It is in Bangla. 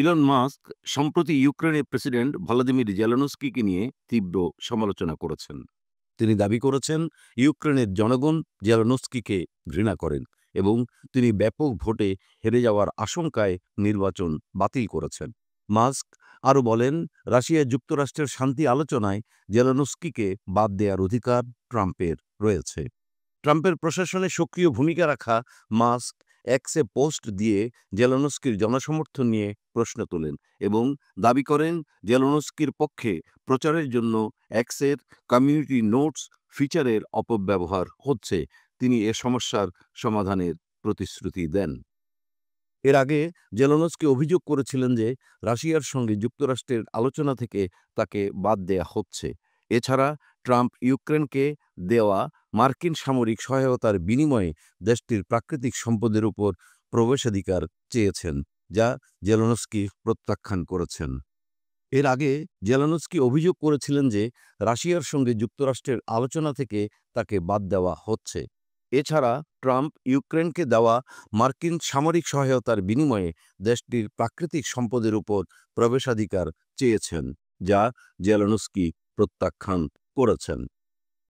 ইলন মাস্ক সম্প্রতি ইউক্রেনের প্রেসিডেন্ট ভলোদিমির জেলেনস্কিকে নিয়ে তীব্র সমালোচনা করেছেন। তিনি দাবি করেছেন, ইউক্রেনের জনগণ জেলেনস্কিকে ঘৃণা করেন এবং তিনি ব্যাপক ভোটে হেরে যাওয়ার আশঙ্কায় নির্বাচন বাতিল করেছেন। মাস্ক আরও বলেন, রাশিয়া যুক্তরাষ্ট্রের শান্তি আলোচনায় জেলেনস্কিকে বাদ দেওয়ার অধিকার ট্রাম্পের রয়েছে। ট্রাম্পের প্রশাসনে সক্রিয় ভূমিকা রাখা মাস্ক এক্সে পোস্ট দিয়ে জেলেনস্কির জনসমর্থন নিয়ে প্রশ্ন তোলেন এবং দাবি করেন, জেলেনস্কির পক্ষে প্রচারের জন্য এক্সের কমিউনিটি নোটস ফিচারের অপব্যবহার হচ্ছে। তিনি এ সমস্যার সমাধানের প্রতিশ্রুতি দেন। এর আগে জেলেনস্কি অভিযোগ করেছিলেন যে রাশিয়ার সঙ্গে যুক্তরাষ্ট্রের আলোচনা থেকে তাকে বাদ দেয়া হচ্ছে। এছাড়া ট্রাম্প ইউক্রেনকে দেওয়া মার্কিন সামরিক সহায়তার বিনিময়ে দেশটির প্রাকৃতিক সম্পদের উপর প্রবেশাধিকার চেয়েছেন, যা জেলেনস্কি প্রত্যাখ্যান করেছেন। এর আগে জেলেনস্কি অভিযোগ করেছিলেন যে রাশিয়ার সঙ্গে যুক্তরাষ্ট্রের আলোচনা থেকে তাকে বাদ দেওয়া হচ্ছে। এছাড়া ট্রাম্প ইউক্রেনকে দেওয়া মার্কিন সামরিক সহায়তার বিনিময়ে দেশটির প্রাকৃতিক সম্পদের উপর প্রবেশাধিকার চেয়েছেন, যা জেলেনস্কি প্রত্যাখ্যান করেছেন।